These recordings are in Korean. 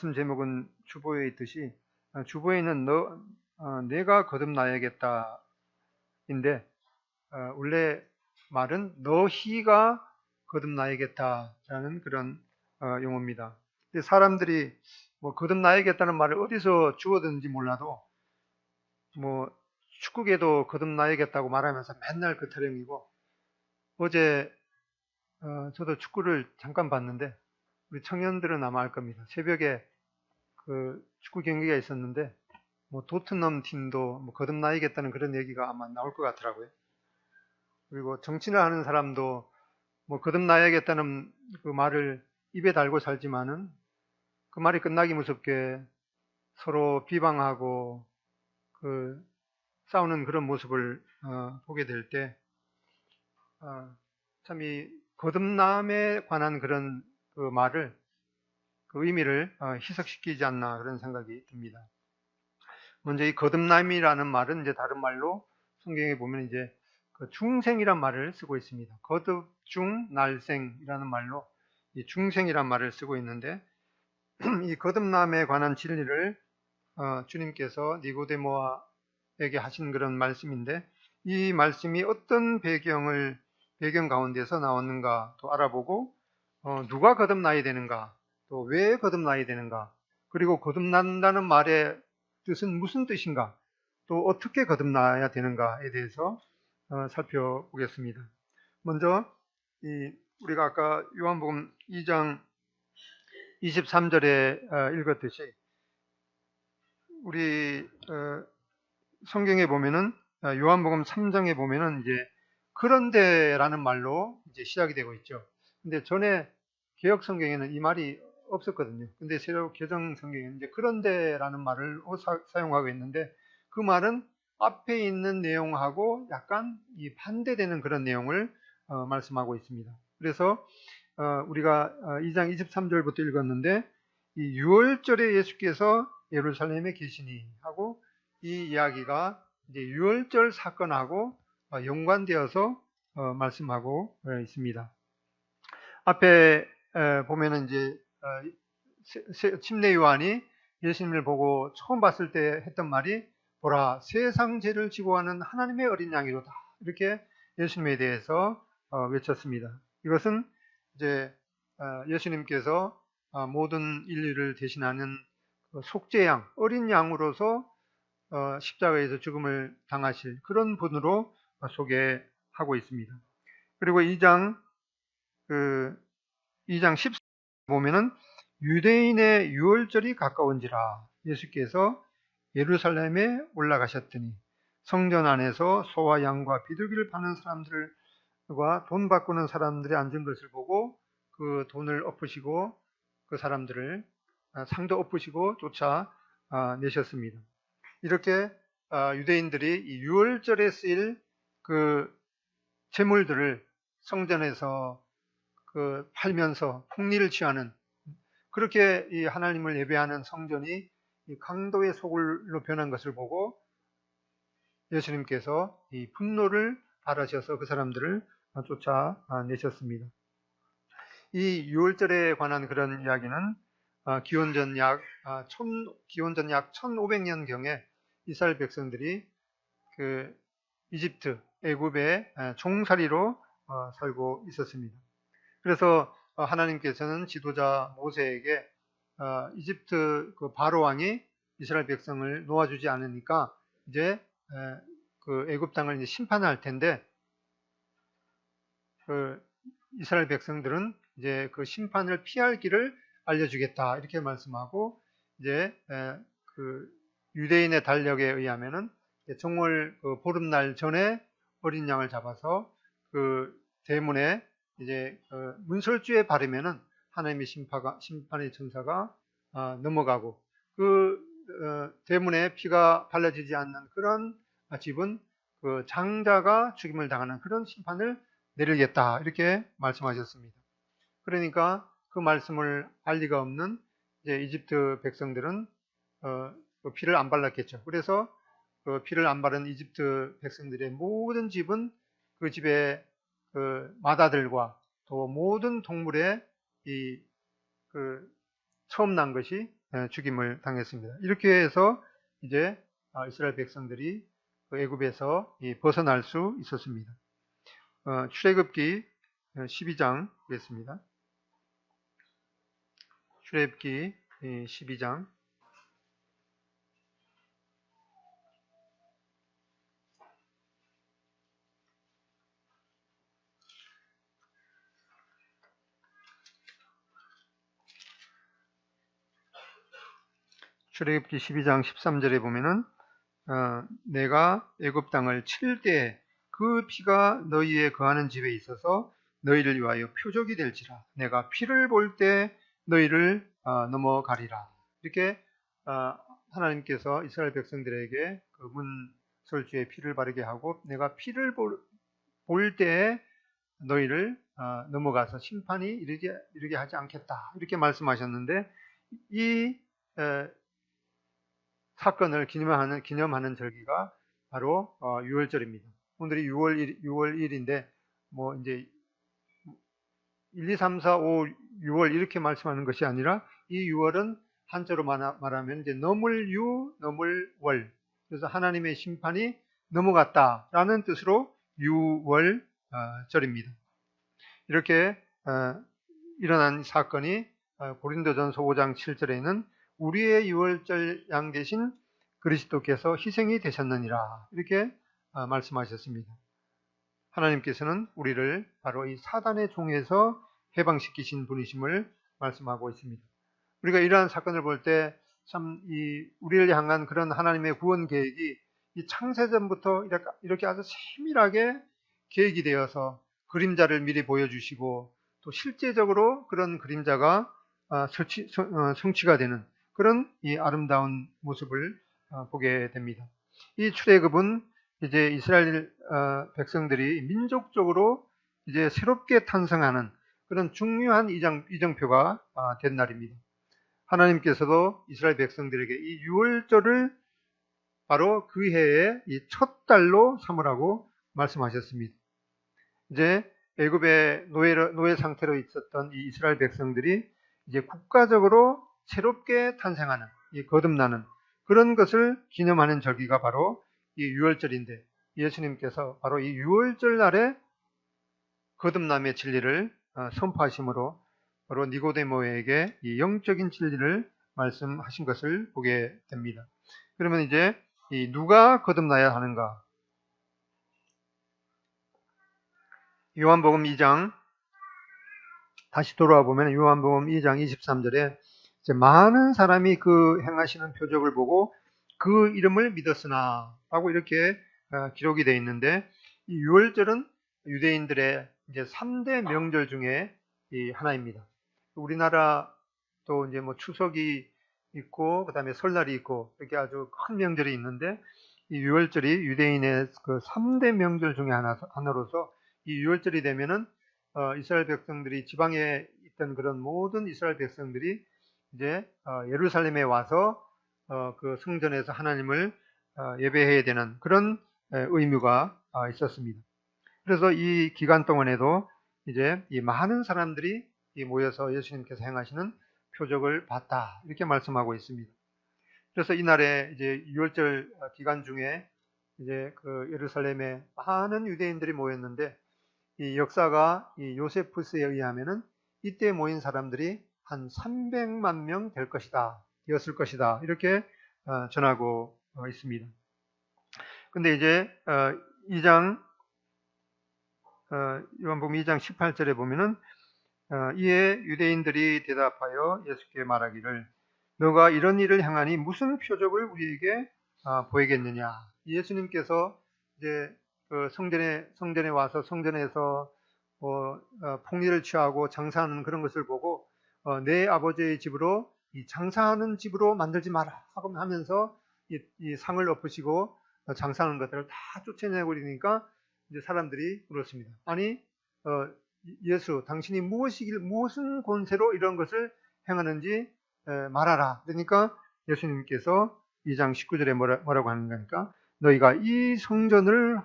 말씀 제목은 주보에 있듯이 주보에 있는 내가 거듭나야겠다인데 원래 말은 너희가 거듭나야겠다라는 그런 용어입니다. 근데 사람들이 뭐 거듭나야겠다는 말을 어디서 주워든지 몰라도 뭐 축구계도 거듭나야겠다고 말하면서 맨날 그 타령이고, 어제 저도 축구를 잠깐 봤는데 우리 청년들은 아마 알 겁니다. 새벽에 그 축구 경기가 있었는데 뭐 도트넘 팀도 뭐 거듭나야겠다는 그런 얘기가 아마 나올 것 같더라고요. 그리고 정치를 하는 사람도 뭐 거듭나야겠다는 그 말을 입에 달고 살지만은 그 말이 끝나기 무섭게 서로 비방하고 그 싸우는 그런 모습을 보게 될 때 참 이 거듭남에 관한 그런 그 말을, 그 의미를 희석시키지 않나 그런 생각이 듭니다. 먼저 이 거듭남이라는 말은 이제 다른 말로 성경에 보면 이제 그 중생이란 말을 쓰고 있습니다. 거듭중 날생이라는 말로 이 중생이란 말을 쓰고 있는데 이 거듭남에 관한 진리를 주님께서 니고데모에게 하신 그런 말씀인데, 이 말씀이 어떤 배경 가운데서 나왔는가 또 알아보고 누가 거듭나야 되는가, 또 왜 거듭나야 되는가, 그리고 거듭난다는 말의 뜻은 무슨 뜻인가, 또 어떻게 거듭나야 되는가에 대해서 살펴보겠습니다. 먼저 우리가 아까 요한복음 2장 23절에 읽었듯이 우리 성경에 보면은 요한복음 3장에 보면은 이제 그런데라는 말로 이제 시작이 되고 있죠. 근데 전에 개역 성경에는 이 말이 없었거든요. 근데 새로 개정 성경에는 이제 그런데라는 말을 사용하고 있는데, 그 말은 앞에 있는 내용하고 약간 이 반대되는 그런 내용을 말씀하고 있습니다. 그래서 우리가 2장 23절부터 읽었는데, 이 6월절에 예수께서 예루살렘에 계시니 하고, 이 이야기가 이제 6월절 사건하고 연관되어서 말씀하고 있습니다. 앞에 보면은 이제 침례 요한이 예수님을 보고 처음 봤을 때 했던 말이 보라 세상 죄를 지고 가는 하나님의 어린 양이로다, 이렇게 예수님에 대해서 외쳤습니다. 이것은 이제 예수님께서 모든 인류를 대신하는 속죄양, 어린 양으로서 십자가에서 죽음을 당하실 그런 분으로 소개하고 있습니다. 그리고 2장 10절 보면은 유대인의 유월절이 가까운지라 예수께서 예루살렘에 올라가셨더니 성전 안에서 소와 양과 비둘기를 파는 사람들과 돈 바꾸는 사람들이 앉은 것을 보고 그 돈을 엎으시고 그 사람들을 상도 엎으시고 쫓아내셨습니다. 이렇게 유대인들이 이 유월절에 쓰일 그 재물들을 성전에서 팔면서 폭리를 취하는, 그렇게 이 하나님을 예배하는 성전이 이 강도의 소굴로 변한 것을 보고 예수님께서 이 분노를 발하셔서 그 사람들을 쫓아내셨습니다. 이 유월절에 관한 그런 이야기는 기원전 약 1500년경에 이스라엘 백성들이 그 이집트, 애굽의 종살이로 살고 있었습니다. 그래서 하나님께서는 지도자 모세에게 이집트 그 바로 왕이 이스라엘 백성을 놓아주지 않으니까 이제 그 애굽 땅을 이제 심판할 텐데, 그 이스라엘 백성들은 이제 그 심판을 피할 길을 알려주겠다, 이렇게 말씀하고, 이제 그 유대인의 달력에 의하면은 정월 그 보름날 전에 어린 양을 잡아서 그 대문에 이제 문설주에 바르면은 하나님의 심판의 천사가 넘어가고, 그 대문에 피가 발라지지 않는 그런 집은 그 장자가 죽임을 당하는 그런 심판을 내리겠다, 이렇게 말씀하셨습니다. 그러니까 그 말씀을 알 리가 없는 이제 이집트 백성들은 그 피를 안 발랐겠죠. 그래서 그 피를 안 바른 이집트 백성들의 모든 집은 그 집의 그 마다들과 또 모든 동물의 이 그 처음 난 것이 죽임을 당했습니다. 이렇게 해서 이제 이스라엘 백성들이 그 애굽에서 벗어날 수 있었습니다. 출애굽기 12장 보겠습니다. 출애굽기 12장 출애굽기 12장 13절에 보면은 내가 애굽 땅을 칠 때 그 피가 너희의 거하는 집에 있어서 너희를 위하여 표적이 될지라. 내가 피를 볼 때 너희를 넘어가리라. 이렇게 하나님께서 이스라엘 백성들에게 그 문설주에 피를 바르게 하고 내가 피를 볼 때 너희를 넘어가서 심판이 이르게 하지 않겠다. 이렇게 말씀하셨는데 이 사건을 기념하는 절기가 바로 6월절입니다. 오늘이 6월 1일인데 뭐 이제 1, 2, 3, 4, 5, 6월 이렇게 말씀하는 것이 아니라 이 6월은 한자로 말하면 이제 넘을 월. 그래서 하나님의 심판이 넘어갔다라는 뜻으로 6월 절입니다. 이렇게 일어난 사건이 고린도전서 5장 7절에는 우리의 6월절 양 되신 그리스도께서 희생이 되셨느니라 이렇게 말씀하셨습니다. 하나님께서는 우리를 바로 이 사단의 종에서 해방시키신 분이심을 말씀하고 있습니다. 우리가 이러한 사건을 볼 때 참 우리를 향한 그런 하나님의 구원 계획이 이 창세전부터 이렇게 아주 세밀하게 계획이 되어서 그림자를 미리 보여주시고 또 실제적으로 그런 그림자가 성취가 되는 그런 이 아름다운 모습을 보게 됩니다. 이 출애굽은 이제 이스라엘 백성들이 민족적으로 이제 새롭게 탄생하는 그런 중요한 이정표가 된 날입니다. 하나님께서도 이스라엘 백성들에게 이 6월절을 바로 그 해의 이 첫 달로 삼으라고 말씀하셨습니다. 이제 애굽의 노예 상태로 있었던 이 이스라엘 백성들이 이제 국가적으로 새롭게 탄생하는 거듭나는 그런 것을 기념하는 절기가 바로 이 6월절인데 예수님께서 바로 이 6월절 날에 거듭남의 진리를 선포하심으로 바로 니고데모에게 이 영적인 진리를 말씀하신 것을 보게 됩니다. 그러면 이제 누가 거듭나야 하는가? 요한복음 2장 다시 돌아와 보면 요한복음 2장 23절에 이제 많은 사람이 그 행하시는 표적을 보고 그 이름을 믿었으나 라고 이렇게 기록이 되어 있는데 이 6월절은 유대인들의 이제 3대 명절 중에 하나입니다. 우리나라 또 이제 뭐 추석이 있고 그다음에 설날이 있고 이렇게 아주 큰 명절이 있는데 이 6월절이 유대인의 그 3대 명절 중에 하나로서 이 6월절이 되면은 이스라엘 백성들이 지방에 있던 그런 모든 이스라엘 백성들이 이제 예루살렘에 와서 그 성전에서 하나님을 예배해야 되는 그런 의무가 있었습니다. 그래서 이 기간 동안에도 이제 이 많은 사람들이 모여서 예수님께서 행하시는 표적을 봤다 이렇게 말씀하고 있습니다. 그래서 이날에 이제 6월절 기간 중에 이제 그 예루살렘에 많은 유대인들이 모였는데 이 역사가 이 요세푸스에 의하면은 이때 모인 사람들이 한 300만 명 될 것이다, 였을 것이다 이렇게 전하고 있습니다. 근데 이제 2장 요한복음 2장 18절에 보면은 이에 유대인들이 대답하여 예수께 말하기를 너가 이런 일을 행하니 무슨 표적을 우리에게 보이겠느냐. 예수님께서 이제 그 성전에 와서 성전에서 폭리를 취하고 장사하는 그런 것을 보고 내 아버지의 집으로 이 장사하는 집으로 만들지 마라 하면서 이 상을 엎으시고 장사하는 것들을 다 쫓아내고 그러니까 이제 사람들이 물었습니다. 아니 예수 당신이 무슨 권세로 이런 것을 행하는지 말하라. 그러니까 예수님께서 2장 19절에 뭐라고 하는 거니까 너희가 이 성전을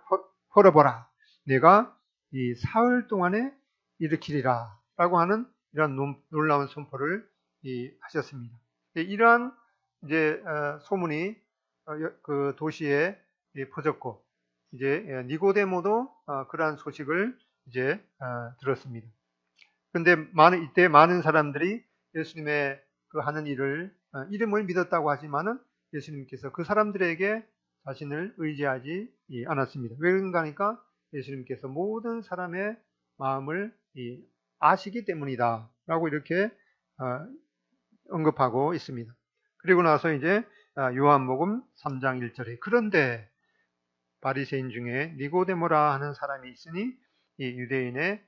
헐어보라. 내가 이 사흘 동안에 일으키리라 라고 하는 이런 놀라운 선포를 하셨습니다. 이러한 이제 소문이 그 도시에 퍼졌고, 이제 니고데모도 그러한 소식을 이제 들었습니다. 근데 이때 많은 사람들이 예수님의 그 하는 일을 이름을 믿었다고 하지만은 예수님께서 그 사람들에게 자신을 의지하지 않았습니다. 왜 그런가 하니까 예수님께서 모든 사람의 마음을 아시기 때문이다 라고 이렇게 언급하고 있습니다. 그리고 나서 이제 요한복음 3장 1절에 그런데 바리새인 중에 니고데모라 하는 사람이 있으니 이 유대인의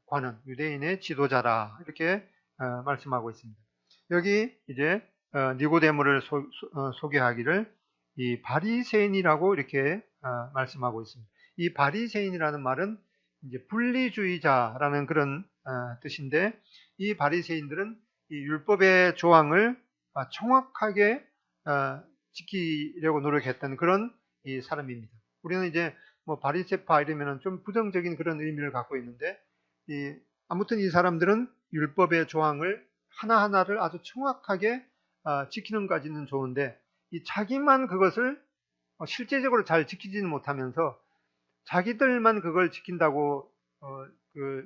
관원, 유대인의 지도자라 이렇게 말씀하고 있습니다. 여기 이제 니고데모를 소개하기를 이 바리새인이라고 이렇게 말씀하고 있습니다. 이 바리새인이라는 말은 이제 분리주의자라는 그런 뜻인데, 이 바리새인들은 이 율법의 조항을 정확하게 지키려고 노력했던 그런 이 사람입니다. 우리는 이제 뭐 바리새파 이러면은 좀 부정적인 그런 의미를 갖고 있는데, 아무튼 이 사람들은 율법의 조항을 하나하나를 아주 정확하게 지키는 것까지는 좋은데, 이 자기만 그것을 실제적으로 잘 지키지는 못하면서 자기들만 그걸 지킨다고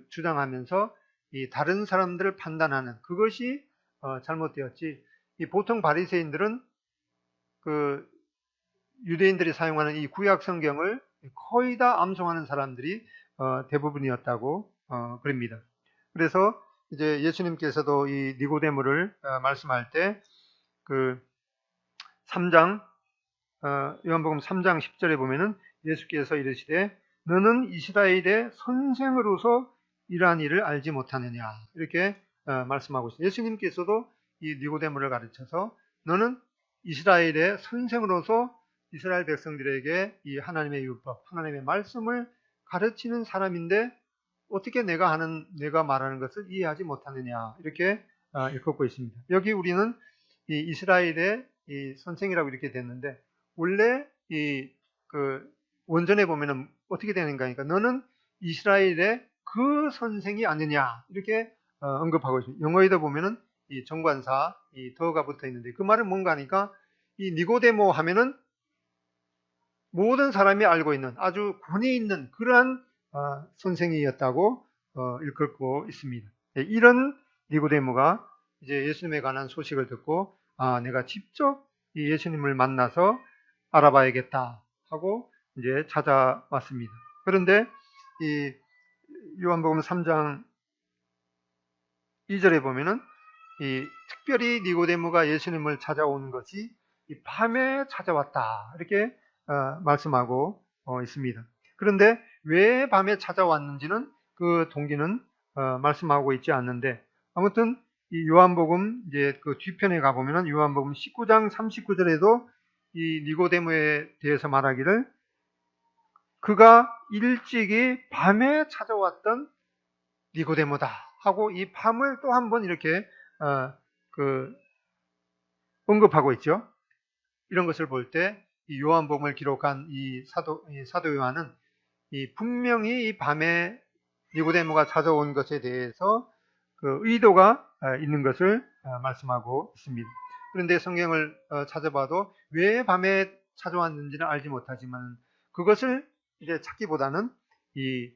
주장하면서 이 다른 사람들을 판단하는 그것이 잘못되었지. 이 보통 바리새인들은 그 유대인들이 사용하는 이 구약 성경을 거의 다 암송하는 사람들이 대부분이었다고 그럽니다. 그래서 이제 예수님께서도 이 니고데모를 말씀할 때 그 3장 요한복음 3장 10절에 보면은 예수께서 이르시되 너는 이스라엘의 선생으로서 이러한 일을 알지 못하느냐 이렇게 말씀하고 있습니다. 예수님께서도 이 니고데모를 가르쳐서 너는 이스라엘의 선생으로서 이스라엘 백성들에게 이 하나님의 율법, 하나님의 말씀을 가르치는 사람인데 어떻게 내가 말하는 것을 이해하지 못하느냐 이렇게 읽고 있습니다. 여기 우리는 이 이스라엘의 이 선생이라고 이렇게 됐는데, 원래 그 원전에 보면은 어떻게 되는가 하니까 너는 이스라엘의 그 선생이 아니냐 이렇게 언급하고 있습니다. 영어에도 보면은 이 정관사 이 더가 붙어 있는데 그 말은 뭔가 하니까 이 니고데모 하면은 모든 사람이 알고 있는 아주 권위 있는 그러한 선생이었다고 읽고 있습니다. 이런 니고데모가 이제 예수님에 관한 소식을 듣고 내가 직접 이 예수님을 만나서 알아봐야겠다 하고 이제 찾아왔습니다. 그런데 이 요한복음 3장 2절에 보면은 이 특별히 니고데모가 예수님을 찾아온 것이 이 밤에 찾아왔다 이렇게 말씀하고 있습니다. 그런데 왜 밤에 찾아왔는지는 그 동기는 말씀하고 있지 않는데, 아무튼 이 요한복음 이제 그 뒤편에 가보면은 요한복음 19장 39절에도 이 니고데모에 대해서 말하기를 그가 일찍이 밤에 찾아왔던 니고데모다 하고 이 밤을 또 한 번 이렇게 언급하고 있죠. 이런 것을 볼 때 이 요한복음을 기록한 이 사도 요한은 분명히 이 밤에 니고데모가 찾아온 것에 대해서 그 의도가 있는 것을 말씀하고 있습니다. 그런데 성경을 찾아봐도 왜 밤에 찾아왔는지는 알지 못하지만 그것을 이제 찾기보다는 이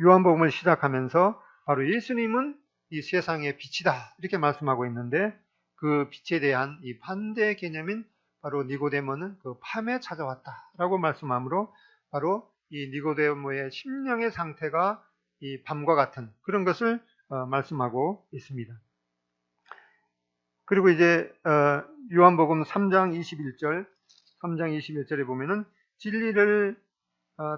요한복음을 시작하면서 바로 예수님은 이 세상의 빛이다 이렇게 말씀하고 있는데, 그 빛에 대한 이 반대 개념인 바로 니고데모는 그 밤에 찾아왔다라고 말씀하므로 바로 이 니고데모의 심령의 상태가 이 밤과 같은 그런 것을 말씀하고 있습니다. 그리고 이제 요한복음 3장 21절에 보면은 진리를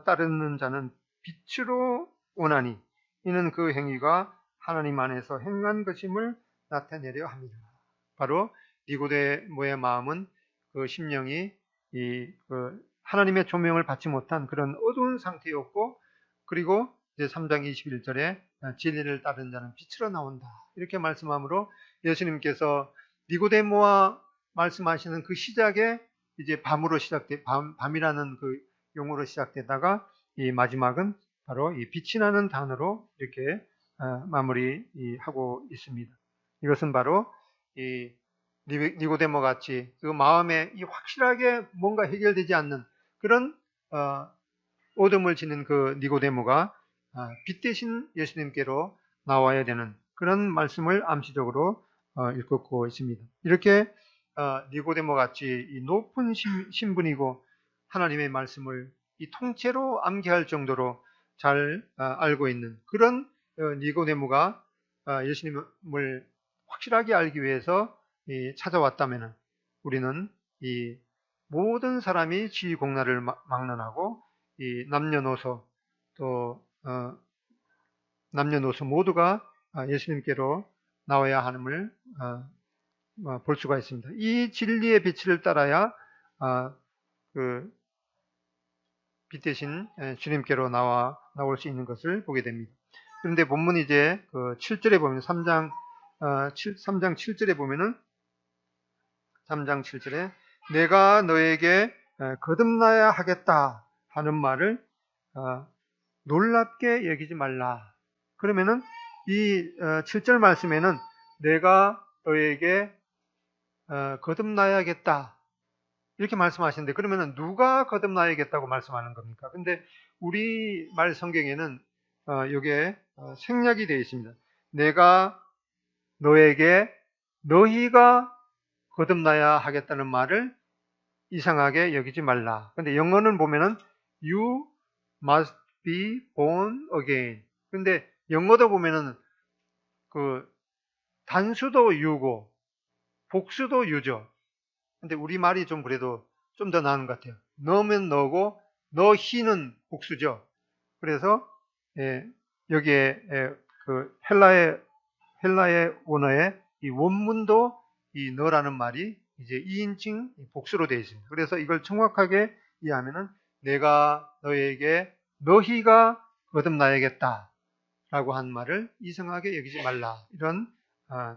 따르는 자는 빛으로 오나니 이는 그 행위가 하나님 안에서 행한 것임을 나타내려 합니다. 바로 니고데모의 마음은 그 심령이 하나님의 조명을 받지 못한 그런 어두운 상태였고, 그리고 이제 3장 21절에 진리를 따르는 자는 빛으로 나온다 이렇게 말씀하므로 예수님께서 니고데모와 말씀하시는 그 시작에 이제 밤이라는 그 용어로 시작되다가 이 마지막은 바로 이 빛이 나는 단어로 이렇게 마무리하고 있습니다. 이것은 바로 이 니고데모 같이 그 마음에 이 확실하게 뭔가 해결되지 않는 그런 어둠을 지닌 그 니고데모가 빛 대신 예수님께로 나와야 되는 그런 말씀을 암시적으로 읽고 있습니다. 이렇게 니고데모 같이 이 높은 신분이고 하나님의 말씀을 이 통째로 암기할 정도로 잘 알고 있는 그런 니고데모가 예수님을 확실하게 알기 위해서 찾아왔다면 우리는 이 모든 사람이 지위공론을 막론하고 이 남녀노소 또 남녀노소 모두가 예수님께로 나와야 함을 볼 수가 있습니다. 이 진리의 빛을 따라야 그 빛 대신 주님께로 나올 수 있는 것을 보게 됩니다. 그런데 본문 이제 그 7절에 보면 3장 7절에 보면은 3장 7절에 내가 너에게 거듭나야 하겠다 하는 말을 놀랍게 여기지 말라. 그러면은 이 7절 말씀에는 내가 너에게 거듭나야겠다 이렇게 말씀하시는데 그러면은 누가 거듭나야겠다고 말씀하는 겁니까? 근데 우리 말 성경에는 이게 생략이 되어 있습니다. 내가 너에게 너희가 거듭나야 하겠다는 말을 이상하게 여기지 말라. 근데 영어는 보면은 you must be born again. 근데 영어도 보면은 그 단수도 you고 복수도 you죠. 근데 우리말이 좀 그래도 좀 더 나은 것 같아요. 너면 너고 너희는 복수죠. 그래서 여기에 그 헬라의 원어의 이 원문도 이 너라는 말이 이제 2인칭 복수로 되어 있습니다. 그래서 이걸 정확하게 이해하면은 내가 너에게 너희가 거듭나야겠다 라고 한 말을 이상하게 여기지 말라 이런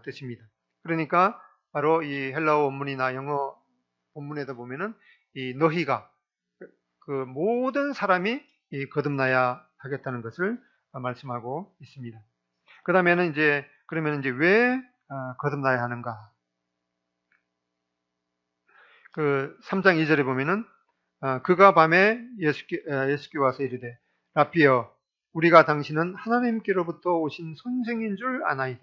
뜻입니다. 그러니까 바로 이 헬라어 원문이나 영어 본문에도 보면은 이 너희가 그 모든 사람이 거듭나야 하겠다는 것을 말씀하고 있습니다. 그 다음에는 그러면 왜 거듭나야 하는가? 그 3장 2절에 보면은 그가 밤에 예수께 와서 이르되 라피여 우리가 당신은 하나님께로부터 오신 선생인 줄 아나이다.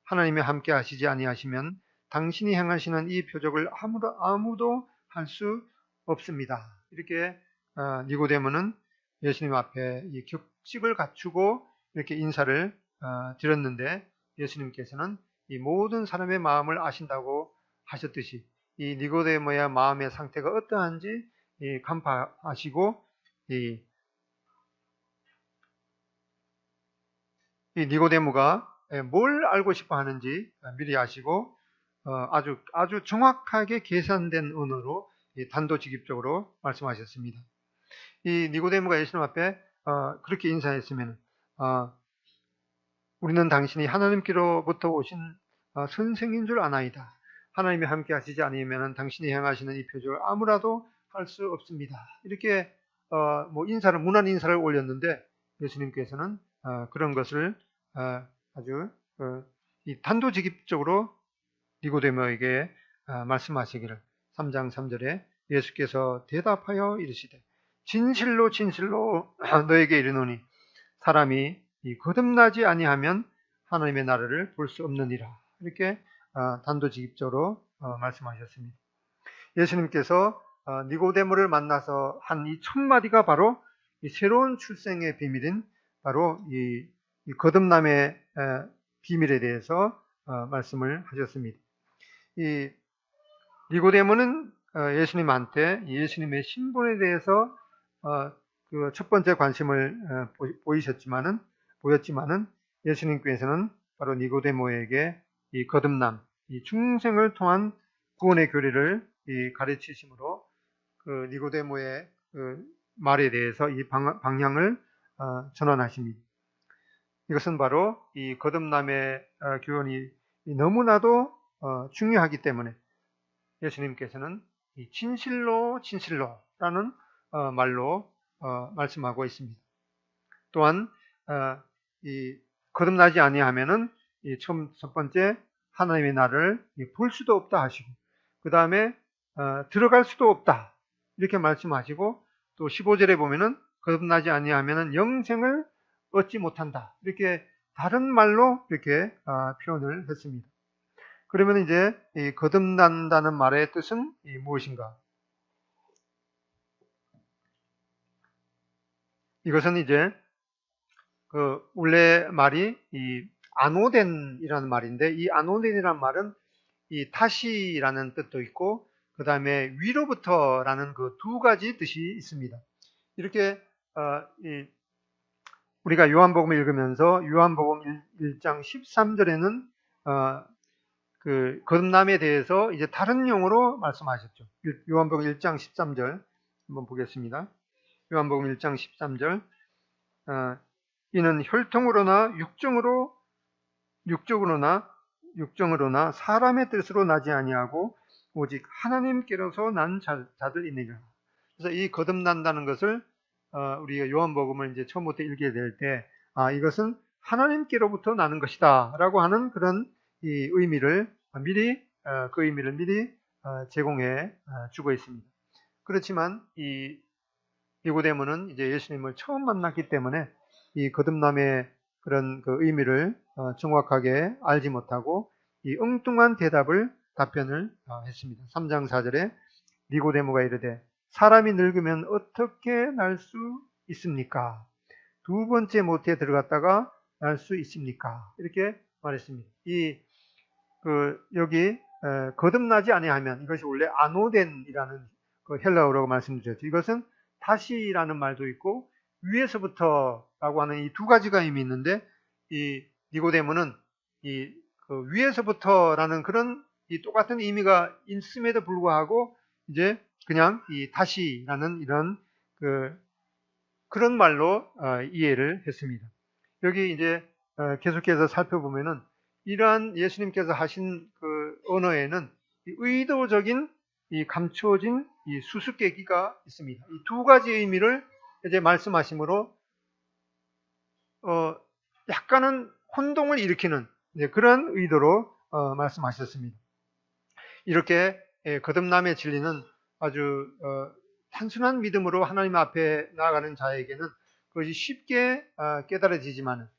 하나님이 함께 하시지 아니하시면 당신이 행하시는 이 표적을 아무도 할 수 없습니다. 이렇게 니고데모는 예수님 앞에 이 격식을 갖추고 이렇게 인사를 드렸는데 예수님께서는 이 모든 사람의 마음을 아신다고 하셨듯이 이 니고데모의 마음의 상태가 어떠한지 간파하시고 이 니고데모가 뭘 알고 싶어 하는지 미리 아시고 아주 정확하게 계산된 언어로 단도직입적으로 말씀하셨습니다. 이 니고데모가 예수님 앞에 그렇게 인사했으면 우리는 당신이 하나님께로부터 오신 선생인 줄 아나이다. 하나님이 함께 하시지 않으면 당신이 행하시는 이 표적을 아무라도 할 수 없습니다. 이렇게 무난 인사를 올렸는데 예수님께서는 그런 것을 아주 단도직입적으로 니고데모에게 말씀하시기를 3장 3절에 예수께서 대답하여 이르시되 진실로 진실로 너에게 이르노니 사람이 거듭나지 아니하면 하나님의 나라를 볼 수 없느니라. 이렇게 단도직입적으로 말씀하셨습니다. 예수님께서 니고데모를 만나서 한 이 첫 마디가 바로 이 새로운 출생의 비밀인 바로 이 거듭남의 비밀에 대해서 말씀을 하셨습니다. 이 니고데모는 예수님한테 예수님의 신분에 대해서 그 첫 번째 관심을 보였지만은 예수님께서는 바로 니고데모에게 이 거듭남, 이 중생을 통한 구원의 교리를 가르치심으로 그 니고데모의 그 말에 대해서 이 방향을 전환하십니다. 이것은 바로 이 거듭남의 교훈이 너무나도 중요하기 때문에 예수님께서는 이 진실로라는 말로 말씀하고 있습니다. 또한 이 거듭나지 아니하면은 첫 번째 하나님의 나라를 볼 수도 없다 하시고, 그 다음에 들어갈 수도 없다 이렇게 말씀하시고, 또 15절에 보면은 거듭나지 아니하면은 영생을 얻지 못한다 이렇게 다른 말로 이렇게 표현을 했습니다. 그러면 이제 이 거듭난다는 말의 뜻은 무엇인가? 이것은 이제 그 원래 말이 이 아노덴이라는 말인데, 이 아노덴이라는 말은 이 다시라는 뜻도 있고, 그 다음에 위로부터라는 그 두 가지 뜻이 있습니다. 이렇게 우리가 요한복음을 읽으면서 요한복음 1장 13절에는 그 거듭남에 대해서 이제 다른 용어로 말씀하셨죠. 요한복음 1장 13절 한번 보겠습니다. 요한복음 1장 13절 이는 혈통으로나 육정으로나 사람의 뜻으로 나지 아니하고 오직 하나님께로서 난 자들이니라. 그래서 이 거듭난다는 것을 우리가 요한복음을 이제 처음부터 읽게 될 때, 이것은 하나님께로부터 나는 것이다라고 하는 그런 이 의미를 미리 제공해 주고 있습니다. 그렇지만 이 니고데모는 이제 예수님을 처음 만났기 때문에 이 거듭남의 그런 그 의미를 정확하게 알지 못하고 이 엉뚱한 답변을 했습니다. 3장 4절에 니고데모가 이르되 사람이 늙으면 어떻게 날 수 있습니까? 두 번째 모태에 들어갔다가 날 수 있습니까? 이렇게 말했습니다. 여기 거듭나지 아니하면, 이것이 원래 아노덴이라는 그 헬라어라고 말씀드렸죠. 이것은 다시라는 말도 있고 위에서부터라고 하는 이 두 가지가 의미 있는데, 이 니고데모는 그 위에서부터라는 그런 이 똑같은 의미가 있음에도 불구하고 이제 그냥 이 다시라는 이런 그런 말로 이해를 했습니다. 여기 이제 계속해서 살펴보면은 이러한 예수님께서 하신 그 언어에는 의도적인 감춰진 수수께끼가 있습니다. 이 두 가지 의미를 이제 말씀하심으로 약간은 혼동을 일으키는 그런 의도로 말씀하셨습니다. 이렇게 거듭남의 진리는 아주 단순한 믿음으로 하나님 앞에 나아가는 자에게는 그것이 쉽게 깨달아지지만,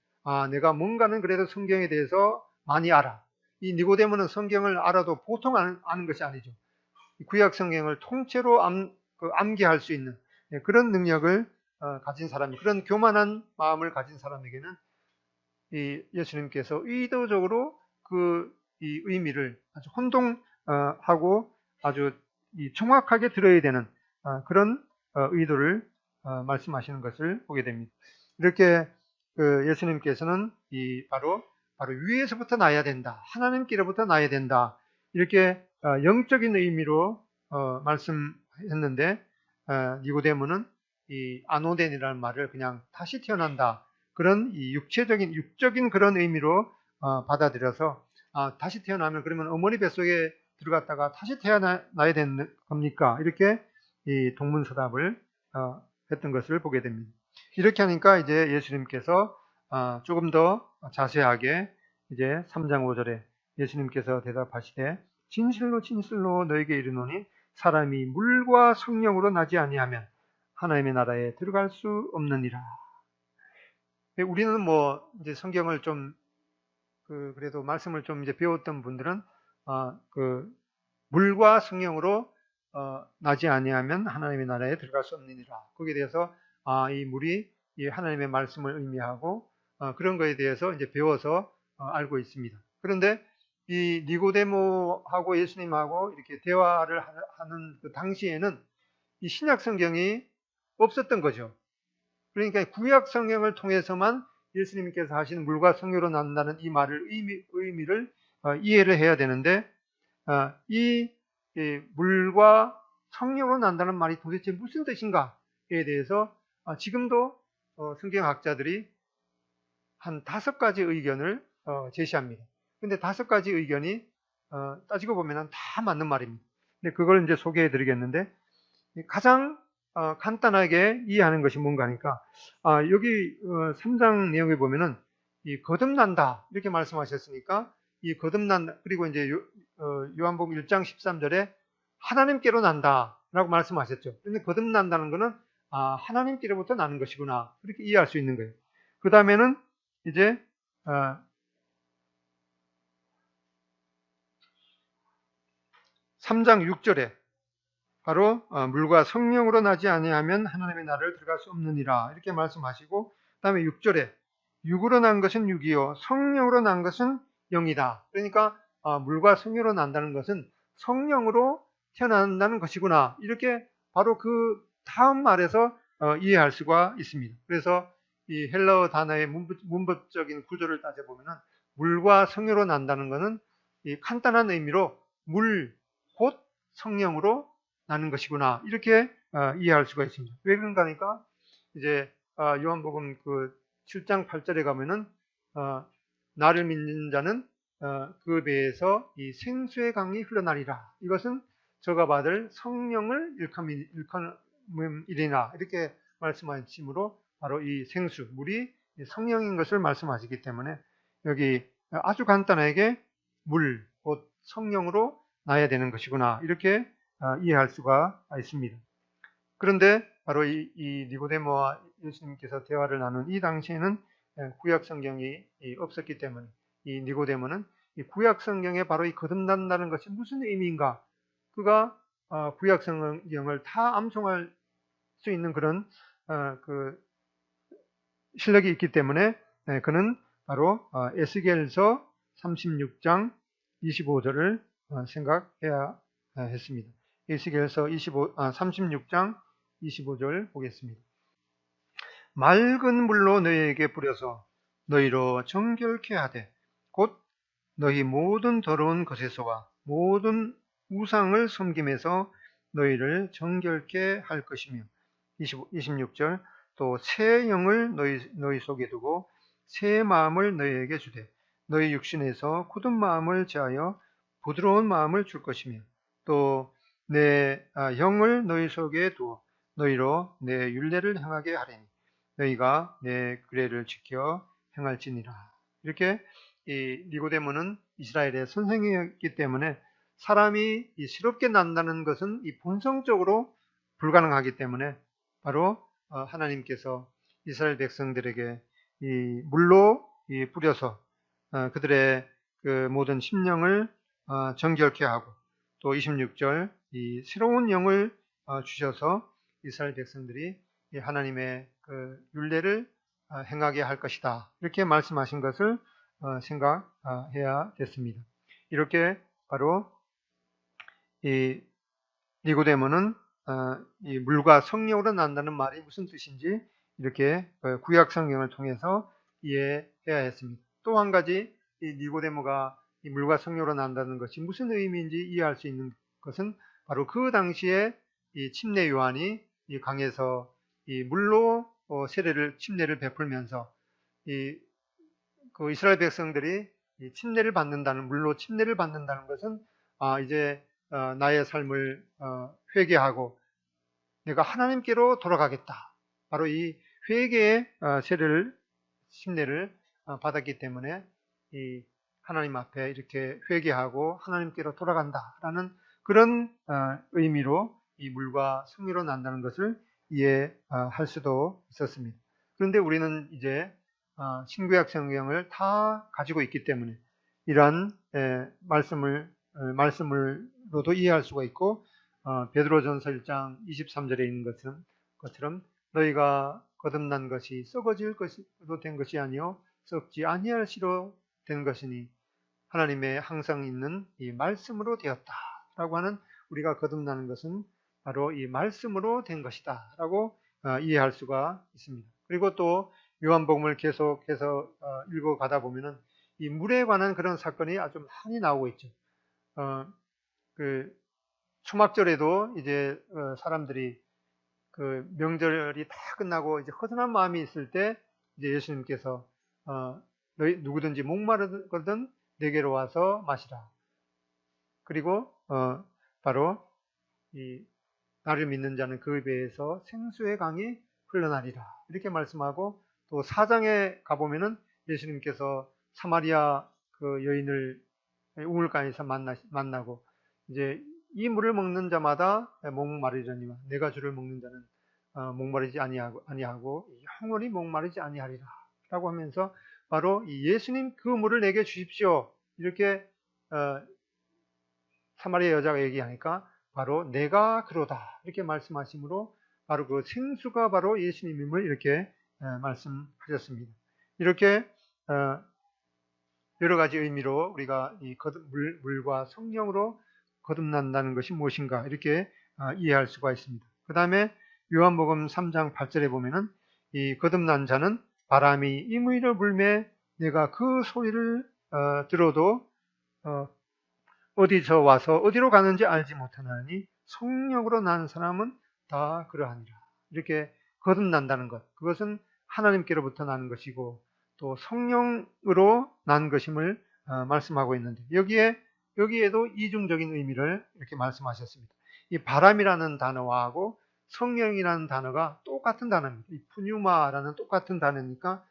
내가 뭔가는 그래도 성경에 대해서 많이 알아. 이 니고데모는 성경을 알아도 보통 아는 것이 아니죠. 구약 성경을 통째로 암기할 수 있는 그런 능력을 가진 사람, 그런 교만한 마음을 가진 사람에게는 이 예수님께서 의도적으로 이 의미를 아주 혼동하고 아주 정확하게 들어야 되는 그런 의도를 말씀하시는 것을 보게 됩니다. 이렇게 예수님께서는 바로 위에서부터 나야 된다, 하나님께로부터 나야 된다, 이렇게 영적인 의미로 말씀했는데, 니고데모는 이 아노덴이라는 말을 그냥 다시 태어난다, 그런 육적인 그런 의미로 받아들여서, 다시 태어나면 그러면 어머니 뱃속에 들어갔다가 다시 태어나야 되는 겁니까? 이렇게 이 동문서답을 했던 것을 보게 됩니다. 이렇게 하니까 이제 예수님께서 조금 더 자세하게 이제 3장 5절에 예수님께서 대답하시되 진실로 진실로 너에게 이르노니 사람이 물과 성령으로 나지 아니하면 하나님의 나라에 들어갈 수 없느니라. 우리는 뭐 이제 성경을 좀 그래도 말씀을 좀 이제 배웠던 분들은 물과 성령으로 나지 아니하면 하나님의 나라에 들어갈 수 없느니라. 거기에 대해서 이 물이 이 하나님의 말씀을 의미하고 그런 거에 대해서 이제 배워서 알고 있습니다. 그런데 이 니고데모하고 예수님하고 이렇게 대화를 하는 그 당시에는 이 신약 성경이 없었던 거죠. 그러니까 구약 성경을 통해서만 예수님께서 하시는 물과 성령으로 난다는 이 말을 의미를 이해를 해야 되는데, 이 물과 성령으로 난다는 말이 도대체 무슨 뜻인가에 대해서 지금도 성경학자들이 한 5가지 의견을 제시합니다. 근데 5가지 의견이 따지고 보면 다 맞는 말입니다. 근데 그걸 이제 소개해 드리겠는데, 가장 간단하게 이해하는 것이 뭔가 하니까, 여기 3장 내용에 보면은 이 거듭난다 이렇게 말씀하셨으니까 이 거듭난, 그리고 이제 요한복음 1장 13절에 하나님께로 난다라고 말씀하셨죠. 그런데 거듭난다는 것은 하나님께로부터 나는 것이구나, 그렇게 이해할 수 있는 거예요. 그 다음에는 이제 3장 6절에 바로 물과 성령으로 나지 아니하면 하나님의 나라를 들어갈 수 없느니라, 이렇게 말씀하시고, 그 다음에 6절에 육으로 난 것은 육이요 성령으로 난 것은 영이다. 그러니까 물과 성령으로 난다는 것은 성령으로 태어난다는 것이구나, 이렇게 바로 그 다음 말에서 이해할 수가 있습니다. 그래서 이 헬라어 단어의 문법적인 구조를 따져보면 물과 성령으로 난다는 것은 이 간단한 의미로 물 곧 성령으로 나는 것이구나, 이렇게 이해할 수가 있습니다. 왜 그런가 하니까 이제 요한복음 그 7장 8절에 가면은 나를 믿는 자는 그 배에서 이 생수의 강이 흘러나리라. 이것은 저가 받을 성령을 일컫음이리나, 이렇게 말씀하심으로 바로 이 생수, 물이 성령인 것을 말씀하시기 때문에 여기 아주 간단하게 물, 곧 성령으로 나야 되는 것이구나, 이렇게 이해할 수가 있습니다. 그런데 바로 이 니고데모와 예수님께서 대화를 나눈 이 당시에는 구약 성경이 없었기 때문에 이 니고데모는 이 구약 성경에 바로 이 거듭난다는 것이 무슨 의미인가, 그가 구약 성경을 다 암송할 수 있는 그런 그 실력이 있기 때문에 그는 바로 에스겔서 36장 25절을 생각해야 했습니다. 에스겔서 36장 25절 보겠습니다. 맑은 물로 너희에게 뿌려서 너희로 정결케 하되 곧 너희 모든 더러운 것에서와 모든 우상을 섬김에서 너희를 정결케 할 것이며, 26절 또 새 영을 너희 속에 두고 새 마음을 너희에게 주되 너희 육신에서 굳은 마음을 제하여 부드러운 마음을 줄 것이며, 또 내 영을 너희 속에 두어 너희로 내 율례를 행하게 하리니 너희가 내 규례를 지켜 행할지니라. 이렇게 이 니고데모는 이스라엘의 선생이었기 때문에 사람이 이 새롭게 난다는 것은 이 본성적으로 불가능하기 때문에 바로 하나님께서 이스라엘 백성들에게 이 물로 뿌려서 그들의 그 모든 심령을 정결케 하고, 또 26절 이 새로운 영을 주셔서 이스라엘 백성들이 하나님의 그 율례를 행하게 할 것이다, 이렇게 말씀하신 것을 생각해야 됐습니다. 이렇게 바로 이 니고데모는 이 물과 성령으로 난다는 말이 무슨 뜻인지 이렇게 구약 성경을 통해서 이해해야 했습니다. 또 한 가지 이 니고데모가 이 물과 성령으로 난다는 것이 무슨 의미인지 이해할 수 있는 것은 바로 그 당시에 이 침례 요한이 이 강에서 이 물로 침례를 베풀면서 그 이스라엘 백성들이 이 침례를 받는다는, 물로 침례를 받는다는 것은 이제 나의 삶을 회개하고 내가 하나님께로 돌아가겠다, 바로 이 회개의 침례를 받았기 때문에 이 하나님 앞에 이렇게 회개하고 하나님께로 돌아간다라는 그런 의미로 이 물과 성령으로 난다는 것을 이해할 수도 있었습니다. 그런데 우리는 이제 신구약 성경을 다 가지고 있기 때문에 이러한 말씀으로도 이해할 수가 있고, 베드로전서 1장 23절에 있는 것처럼 너희가 거듭난 것이 썩어질 것으로 된 것이 아니요 썩지 아니할 시로 된 것이니 하나님의 항상 있는 이 말씀으로 되었다라고 하는, 우리가 거듭나는 것은 바로 이 말씀으로 된 것이다 라고 이해할 수가 있습니다. 그리고 또 요한복음을 계속해서 읽어가다 보면은 이 물에 관한 그런 사건이 아주 많이 나오고 있죠. 그 초막절에도 이제 사람들이 그 명절이 다 끝나고 이제 허전한 마음이 있을 때 이제 예수님께서 너희 누구든지 목마르거든 내게로 와서 마시라. 그리고 바로 이 나를 믿는 자는 그 배에서 생수의 강이 흘러나리라, 이렇게 말씀하고, 또 4장에 가보면은 예수님께서 사마리아 그 여인을 우물가에서 만나고 이제 이 물을 먹는 자마다 목마르려니와 내가 주를 먹는 자는 목마르지 아니하고 영원히 목마르지 아니하리라 라고 하면서 바로 이 예수님 그 물을 내게 주십시오 이렇게 사마리아 여자가 얘기하니까 바로 내가 그로다 이렇게 말씀하시므로 바로 그 생수가 바로 예수님임을 이렇게 말씀하셨습니다. 이렇게 여러 가지 의미로 우리가 이 물과 성령으로 거듭난다는 것이 무엇인가 이렇게 이해할 수가 있습니다. 그 다음에 요한복음 3장 8절에 보면은 이 거듭난 자는 바람이 임의로 불매 내가 그 소리를 들어도 어디서 와서 어디로 가는지 알지 못하나니 성령으로 난 사람은 다 그러하니라. 이렇게 거듭난다는 것, 그것은 하나님께로부터 나는 것이고 또 성령으로 난 것임을 말씀하고 있는데 여기에도 이중적인 의미를 이렇게 말씀하셨습니다. 이 바람이라는 단어하고 성령이라는 단어가 똑같은 단어입니다. 이 푸뉴마라는 똑같은 단어니까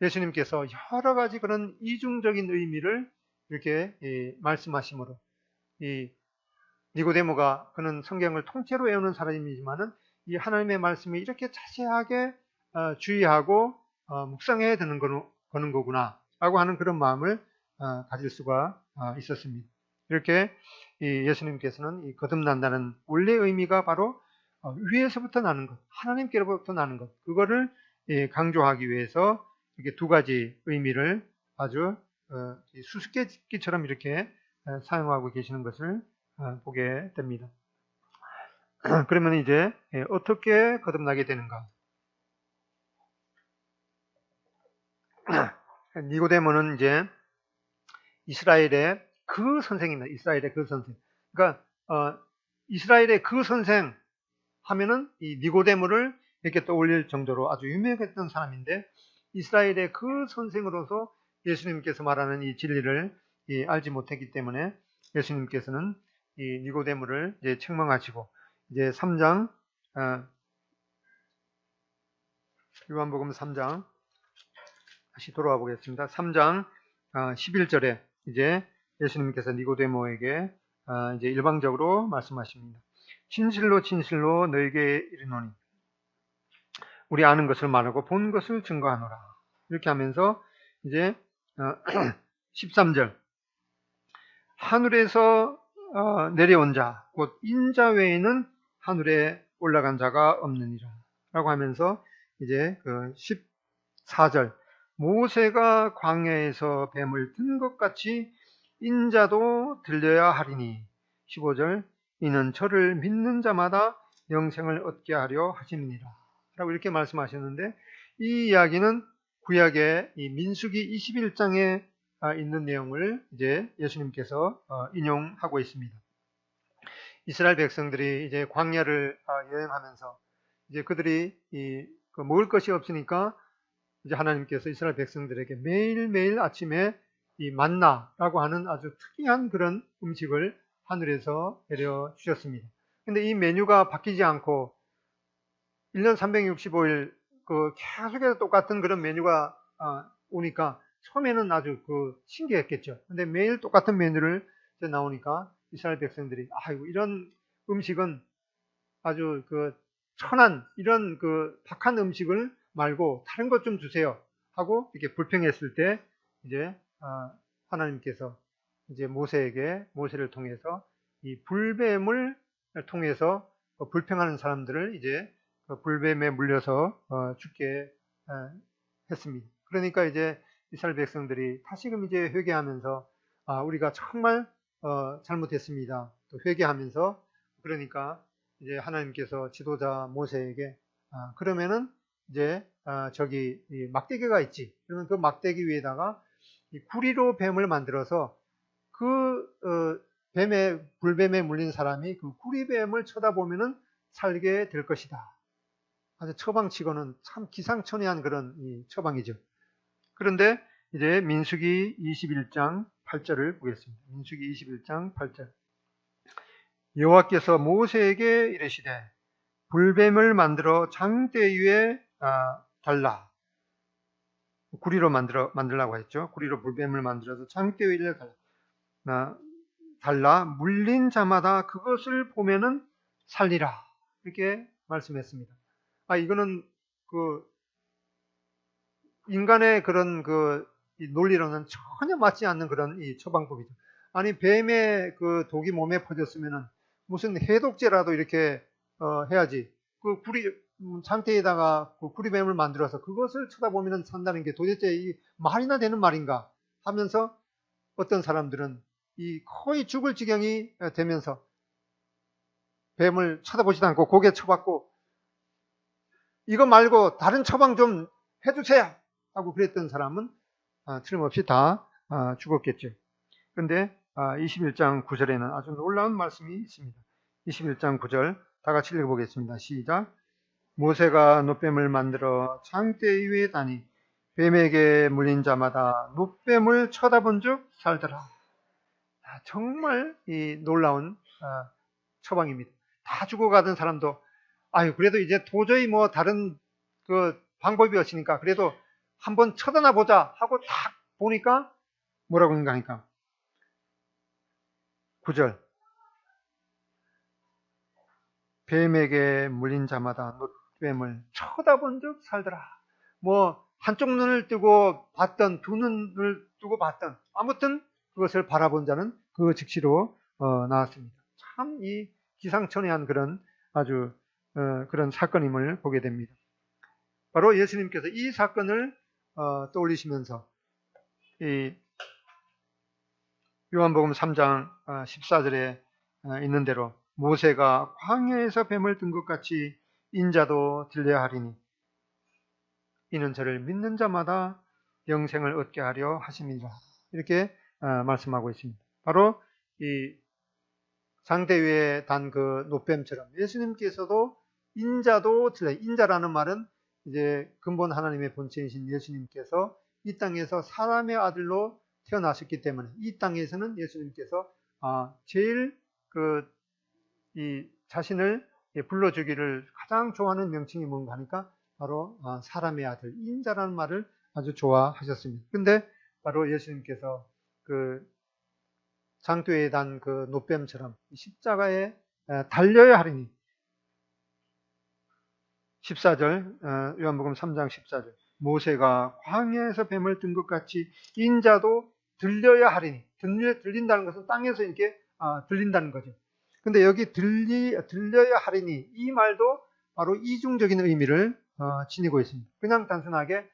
예수님께서 여러 가지 그런 이중적인 의미를 이렇게 말씀하시므로 이 니고데모가 그는 성경을 통째로 외우는 사람이지만은 이 하나님의 말씀을 이렇게 자세하게 주의하고 묵상해야 되는 거는 거구나 라고 하는 그런 마음을 가질 수가 있었습니다. 이렇게 예수님께서는 이 거듭난다는 원래 의미가 바로 위에서부터 나는 것, 하나님께로부터 나는 것, 그거를 강조하기 위해서 이렇게 두 가지 의미를 아주 수수께끼처럼 이렇게 사용하고 계시는 것을 보게 됩니다. 그러면 이제 어떻게 거듭나게 되는가? 니고데모는 이제 이스라엘의 그 선생입니다. 이스라엘의 그 선생. 그러니까 이스라엘의 그 선생 하면은 이 니고데모를 이렇게 떠올릴 정도로 아주 유명했던 사람인데 이스라엘의 그 선생으로서 예수님께서 말하는 이 진리를 알지 못했기 때문에 예수님께서는 이 니고데모를 이제 책망하시고 이제 3장 요한복음 3장 다시 돌아와 보겠습니다. 3장 11절에 이제 예수님께서 니고데모에게 이제 일방적으로 말씀하십니다. 진실로 진실로 너에게 이르노니 우리 아는 것을 말하고 본 것을 증거하노라. 이렇게 하면서 이제 13절 하늘에서 내려온 자, 곧 인자 외에는 하늘에 올라간 자가 없느니라 라고 하면서 이제 그 14절 모세가 광야에서 뱀을 든 것 같이 인자도 들려야 하리니 15절 이는 저를 믿는 자마다 영생을 얻게 하려 하심이니라 라고 이렇게 말씀하셨는데 이 이야기는 구약의 이 민수기 21장에 있는 내용을 이제 예수님께서 인용하고 있습니다. 이스라엘 백성들이 이제 광야를 여행하면서 이제 그들이 먹을 것이 없으니까 이제 하나님께서 이스라엘 백성들에게 매일매일 아침에 이 만나라고 하는 아주 특이한 그런 음식을 하늘에서 내려 주셨습니다. 근데 이 메뉴가 바뀌지 않고 1년 365일 계속해서 똑같은 그런 메뉴가 오니까 처음에는 아주 신기했겠죠. 근데 매일 똑같은 메뉴를 나오니까 이스라엘 백성들이 아이고 이런 음식은 아주 천한 이런 박한 음식을 말고 다른 것 좀 주세요 하고 이렇게 불평했을 때 이제 하나님께서 이제 모세를 통해서 이 불뱀을 통해서 불평하는 사람들을 이제 불뱀에 물려서 죽게 했습니다. 그러니까 이제 이스라엘 백성들이 다시금 이제 회개하면서 우리가 정말 잘못했습니다. 또 회개하면서 그러니까 이제 하나님께서 지도자 모세에게 그러면은 이제 저기 이 막대기가 있지. 그러면 그 막대기 위에다가 이 구리로 뱀을 만들어서 불뱀에 물린 사람이 그 구리뱀을 쳐다보면은 살게 될 것이다. 아주 처방치고는 참 기상천외한 그런 처방이죠. 그런데 이제 민수기 21장 8절을 보겠습니다. 민수기 21장 8절. 여호와께서 모세에게 이르시되 불뱀을 만들어 장대 위에 달라. 구리로 만들라고 했죠. 구리로 불뱀을 만들어서 장대 위를 달라 물린 자마다 그것을 보면은 살리라. 이렇게 말씀했습니다. 이거는 그 인간의 그런 이 논리로는 전혀 맞지 않는 그런 이 처방법이죠. 아니, 뱀의 그 독이 몸에 퍼졌으면은 무슨 해독제라도 이렇게 해야지. 그 상태에다가 그 구리뱀을 만들어서 그것을 쳐다보면 산다는 게 도대체 이 말이나 되는 말인가 하면서 어떤 사람들은 이 거의 죽을 지경이 되면서 뱀을 쳐다보지도 않고 고개 쳐박고 이거 말고 다른 처방 좀 해주세요 하고 그랬던 사람은 틀림없이 다 죽었겠죠. 그런데 21장 9절에는 아주 놀라운 말씀이 있습니다. 21장 9절 다 같이 읽어보겠습니다. 시작. 모세가 놋뱀을 만들어 장대 위에 다니 뱀에게 물린 자마다 놋뱀을 쳐다본 즉 살더라. 정말 이 놀라운 처방입니다. 다 죽어가던 사람도 그래도 이제 도저히 뭐 다른 그 방법이 없으니까 그래도 한번 쳐다나 보자 하고 딱 보니까 뭐라고 하니까 9절 뱀에게 물린 자마다 놋뱀을 쳐다본 즉 살더라. 뭐 한쪽 눈을 뜨고 봤던 두 눈을 뜨고 봤던 아무튼 그것을 바라본 자는 그 즉시로 나왔습니다. 참 이 기상천외한 그런 아주 그런 사건임을 보게 됩니다. 바로 예수님께서 이 사건을 떠올리시면서 이 요한복음 3장 14절에 있는 대로 모세가 광야에서 뱀을 든 것 같이 인자도 들려야 하리니 이는 저를 믿는 자마다 영생을 얻게 하려 하심이라. 이렇게 말씀하고 있습니다. 바로 이 장대 위에 단 그 놋뱀처럼 예수님께서도 인자도 들려. 인자라는 말은 이제 근본 하나님의 본체이신 예수님께서 이 땅에서 사람의 아들로 태어나셨기 때문에 이 땅에서는 예수님께서 제일 이 자신을 불러주기를 가장 좋아하는 명칭이 뭔가 하니까 바로 사람의 아들, 인자라는 말을 아주 좋아하셨습니다. 근데 바로 예수님께서 그 장대에 단 그 놋뱀처럼 십자가에 달려야 하리니 14절 요한복음 3장 14절 모세가 광야에서 뱀을 든 것 같이 인자도 들려야 하리니 들린다는 것은 땅에서 이렇게 들린다는 거죠. 근데 여기 들려야 하리니 이 말도 바로 이중적인 의미를 지니고 있습니다. 그냥 단순하게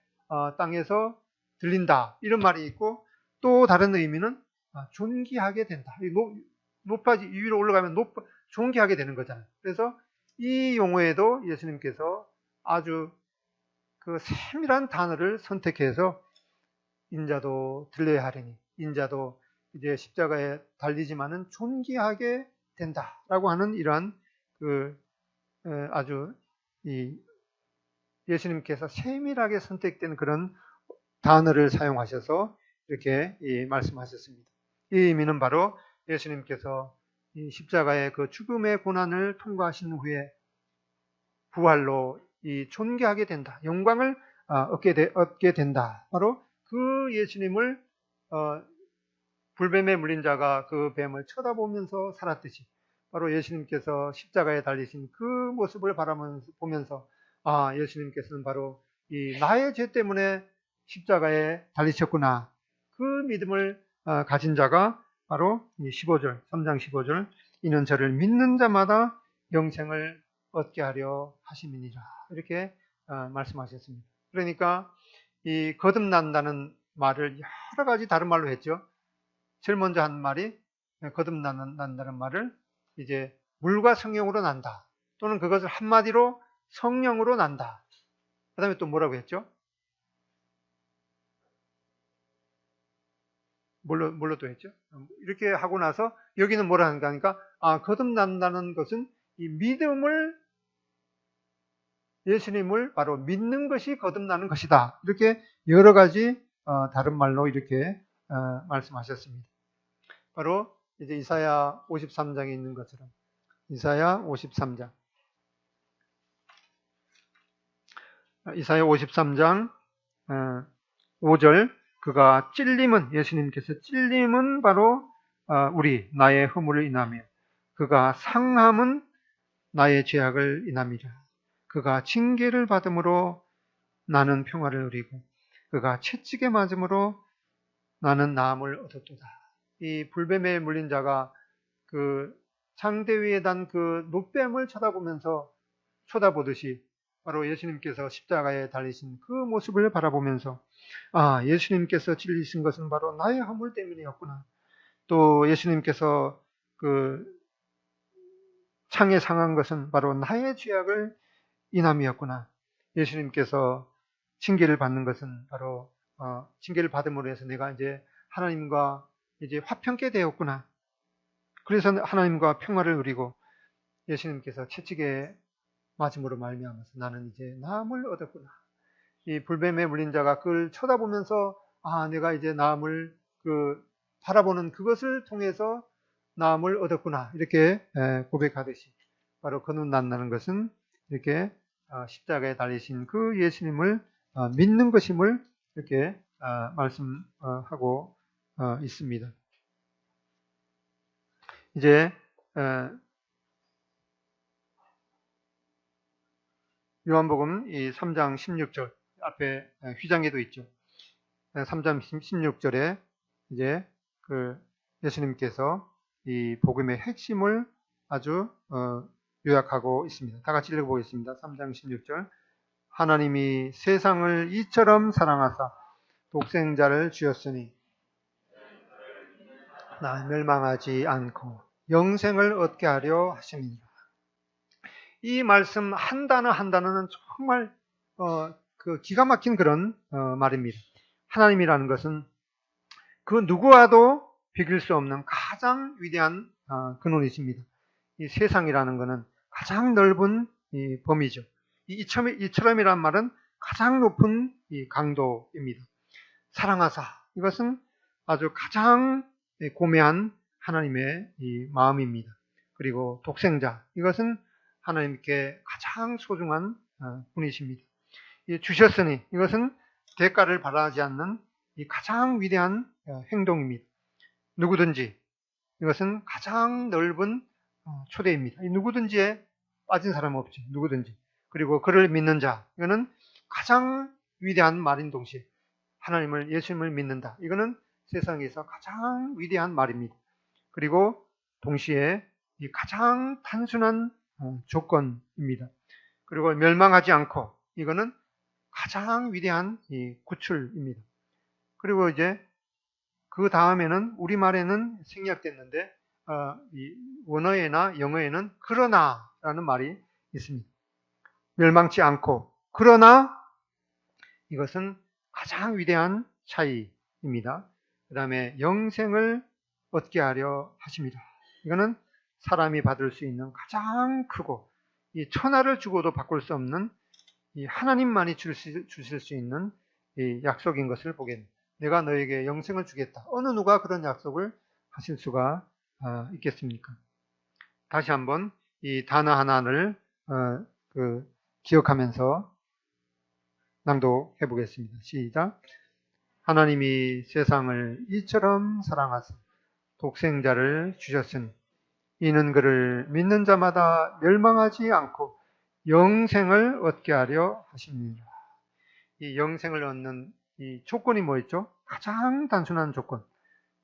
땅에서 들린다 이런 말이 있고 또 다른 의미는 존귀하게 된다. 높아지 위로 올라가면 존귀하게 되는 거잖아요. 그래서 이 용어에도 예수님께서 아주 그 세밀한 단어를 선택해서 인자도 들려야 하리니 인자도 이제 십자가에 달리지만은 존귀하게 된다라고 하는 이러한 아주 이 예수님께서 세밀하게 선택된 그런 단어를 사용하셔서 이렇게 말씀하셨습니다. 이 의미는 바로 예수님께서 이 십자가의 그 죽음의 고난을 통과하신 후에 부활로 이 존귀하게 된다. 영광을 얻게 된다. 바로 그 예수님을 불뱀에 물린 자가 그 뱀을 쳐다보면서 살았듯이 바로 예수님께서 십자가에 달리신 그 모습을 보면서 예수님께서는 바로 이 나의 죄 때문에 십자가에 달리셨구나. 그 믿음을 가진 자가 바로 15절, 3장 15절 이는 저를 믿는 자마다 영생을 얻게 하려 하심이니라. 이렇게 말씀하셨습니다. 그러니까 이 거듭난다는 말을 여러 가지 다른 말로 했죠. 제일 먼저 한 말이 거듭난다는 말을 이제 물과 성령으로 난다. 또는 그것을 한마디로 성령으로 난다. 그 다음에 또 뭐라고 했죠? 뭘로 또 했죠? 이렇게 하고 나서 여기는 뭐라 하는가 하니까 거듭난다는 것은 이 믿음을 예수님을 바로 믿는 것이 거듭나는 것이다. 이렇게 여러 가지 다른 말로 이렇게 말씀하셨습니다. 바로 이제 이사야 53장에 있는 것처럼 이사야 53장 이사야 53장 5절 그가 찔림은 예수님께서 찔림은 바로 나의 허물을 인하며 그가 상함은 나의 죄악을 인함이라. 그가 징계를 받음으로 나는 평화를 누리고 그가 채찍에 맞음으로 나는 나음을 얻었도다. 이 불뱀에 물린 자가 그 장대 위에 단 그 노뱀을 쳐다보듯이 바로 예수님께서 십자가에 달리신 그 모습을 바라보면서 예수님께서 찔리신 것은 바로 나의 허물 때문이었구나. 또 예수님께서 그 창에 상한 것은 바로 나의 죄악을 인함이었구나. 예수님께서 징계를 받는 것은 바로 징계를 받음으로 해서 내가 이제 하나님과 이제 화평케 되었구나. 그래서 하나님과 평화를 누리고 예수님께서 채찍에 맞음으로 말미암아서 나는 이제 나음을 얻었구나. 이 불뱀에 물린 자가 그걸 쳐다보면서 내가 이제 나음을 바라보는 그것을 통해서 나음을 얻었구나. 이렇게 고백하듯이 바로 거듭난다는 것은 이렇게 십자가에 달리신 그 예수님을 믿는 것임을 이렇게 말씀하고 있습니다. 이제 요한복음 이 3장 16절 앞에 휘장에도 있죠. 3장 16절에 이제 그 예수님께서 이 복음의 핵심을 아주 요약하고 있습니다. 다 같이 읽어보겠습니다. 3장 16절 하나님이 세상을 이처럼 사랑하사 독생자를 주었으니 나 멸망하지 않고 영생을 얻게 하려 하심이니라. 이 말씀 한 단어 한 단어는 정말 그 기가 막힌 그런 말입니다. 하나님이라는 것은 그 누구와도 비길 수 없는 가장 위대한 근원이십니다. 이 세상이라는 것은 가장 넓은 이 범위죠. 이처럼이란 말은 가장 높은 이 강도입니다. 사랑하사 이것은 아주 가장 고매한 하나님의 이 마음입니다. 그리고 독생자 이것은 하나님께 가장 소중한 분이십니다. 주셨으니 이것은 대가를 바라지 않는 이 가장 위대한 행동입니다. 누구든지 이것은 가장 넓은 초대입니다. 누구든지에 빠진 사람은 없지. 누구든지. 그리고 그를 믿는 자 이거는 가장 위대한 말인 동시에 하나님을 예수님을 믿는다. 이거는 세상에서 가장 위대한 말입니다. 그리고 동시에 이 가장 단순한 조건입니다. 그리고 멸망하지 않고 이거는 가장 위대한 이 구출입니다. 그리고 이제 그 다음에는 우리말에는 생략됐는데 이 원어에나 영어에는 그러나라는 말이 있습니다. 멸망치 않고 그러나 이것은 가장 위대한 차이입니다. 그 다음에 영생을 얻게 하려 하십니다. 이거는 사람이 받을 수 있는 가장 크고 이 천하를 주고도 바꿀 수 없는 이 하나님만이 주실 수 있는 이 약속인 것을 보게 됩니다. 내가 너에게 영생을 주겠다. 어느 누가 그런 약속을 하실 수가 있겠습니까? 다시 한번 이 단어 하나를 기억하면서 낭독해 보겠습니다. 시작. 하나님이 세상을 이처럼 사랑하사 독생자를 주셨으니 이는 그를 믿는 자마다 멸망하지 않고 영생을 얻게 하려 하십니다. 이 영생을 얻는 이 조건이 뭐였죠? 가장 단순한 조건.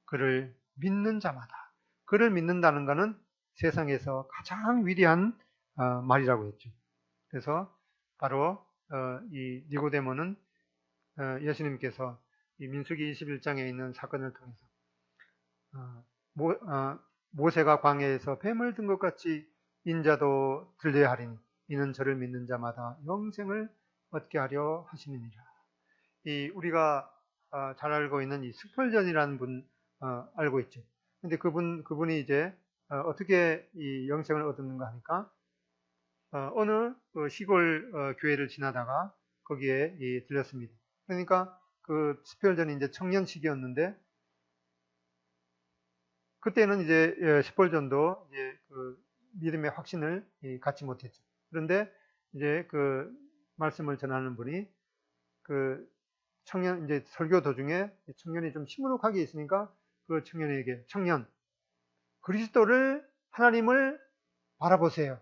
그를 믿는 자마다. 그를 믿는다는 것은 세상에서 가장 위대한 말이라고 했죠. 그래서 바로 이 니고데모는 예수님께서 이 민수기 21장에 있는 사건을 통해서 모세가 광야에서 뱀을 든 것 같이 인자도 들려야 하리니 이는 저를 믿는 자마다 영생을 얻게 하려 하시느니라. 우리가 잘 알고 있는 이 스펄전이라는 분 알고 있죠. 근데 그분이 이제 어떻게 이 영생을 얻었는가 하니까 어느 시골 교회를 지나다가 거기에 들렸습니다. 그러니까 그 스펄전이 이제 청년 시기였는데 그때는 이제 스펄전도 이제 그 믿음의 확신을 갖지 못했죠. 그런데 이제 그 말씀을 전하는 분이 그 청년, 이제 설교 도중에 청년이 좀 시무룩하게 있으니까 그 청년에게, 청년, 그리스도를, 하나님을 바라보세요.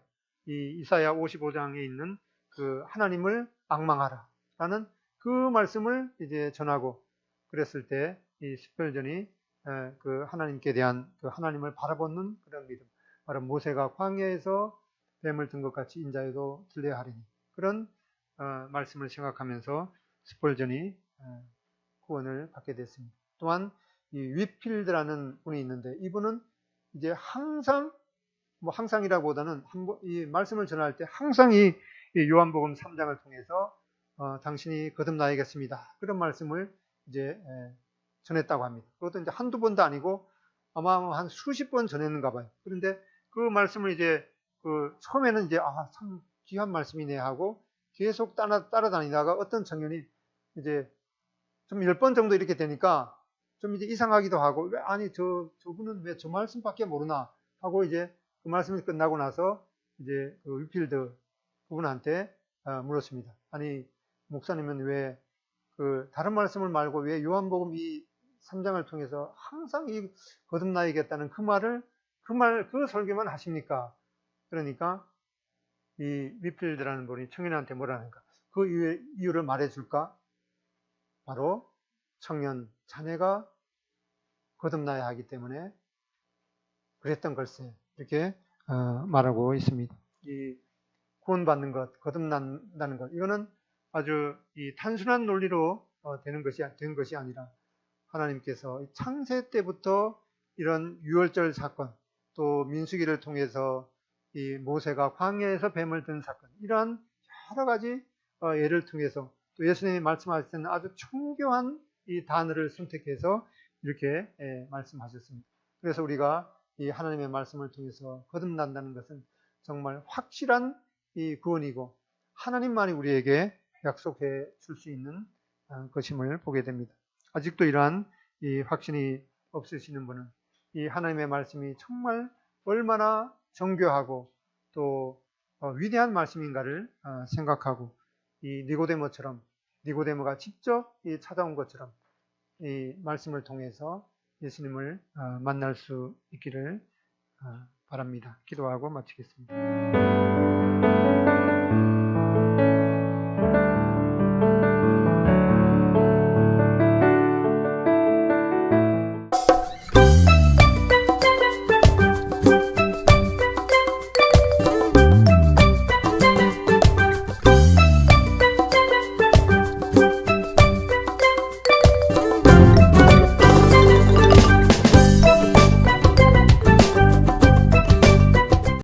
이 이사야 55장에 있는 그 하나님을 앙망하라 라는 그 말씀을 이제 전하고, 그랬을 때 이 스펄전이 그 하나님께 대한 그 하나님을 바라보는 그런 믿음, 바로 모세가 광야에서 뱀을 든 것 같이 인자에도 들려야 하리니, 그런 말씀을 생각하면서 스펄전이 구원을 받게 됐습니다. 또한 이 윗필드라는 분이 있는데, 이분은 이제 항상, 뭐 항상이라기보다는 이 말씀을 전할 때 항상 이 요한복음 3장을 통해서 당신이 거듭나야겠습니다, 그런 말씀을 이제 전했다고 합니다. 그것도 이제 한두 번도 아니고 아마 한 수십 번 전했는가 봐요. 그런데 그 말씀을 이제 그 처음에는 이제 참 귀한 말씀이네 하고 계속 따라다니다가 어떤 청년이 이제 좀 10번 정도 이렇게 되니까 좀 이제 이상하기도 하고, 왜, 아니, 저분은 왜 저 말씀밖에 모르나 하고, 이제 그 말씀이 끝나고 나서 이제 그 위필드 그분한테 물었습니다. 아니, 목사님은 왜 그 다른 말씀을 말고 왜 요한복음 이 3장을 통해서 항상 이 거듭나야겠다는 그 설교만 하십니까? 그러니까 이 위필드라는 분이 청년한테 뭐라는가? 그 이유를 말해줄까? 바로 청년, 자네가 거듭나야 하기 때문에 그랬던 걸세, 이렇게 말하고 있습니다. 이 구원받는 것, 거듭난다는 것, 이거는 아주 이 단순한 논리로 된 것이 아니라, 하나님께서 창세 때부터 이런 유월절 사건, 또 민수기를 통해서 이 모세가 광야에서 뱀을 든 사건, 이러한 여러 가지 예를 통해서, 또 예수님이 말씀하실 때는 아주 청교한 이 단어를 선택해서 이렇게 말씀하셨습니다. 그래서 우리가 이 하나님의 말씀을 통해서 거듭난다는 것은 정말 확실한 이 구원이고, 하나님만이 우리에게 약속해 줄 수 있는 것임을 보게 됩니다. 아직도 이러한 이 확신이 없으시는 분은 이 하나님의 말씀이 정말 얼마나 정교하고 또 위대한 말씀인가를 생각하고, 이 니고데모가 직접 찾아온 것처럼 이 말씀을 통해서 예수님을 만날 수 있기를 바랍니다. 기도하고 마치겠습니다.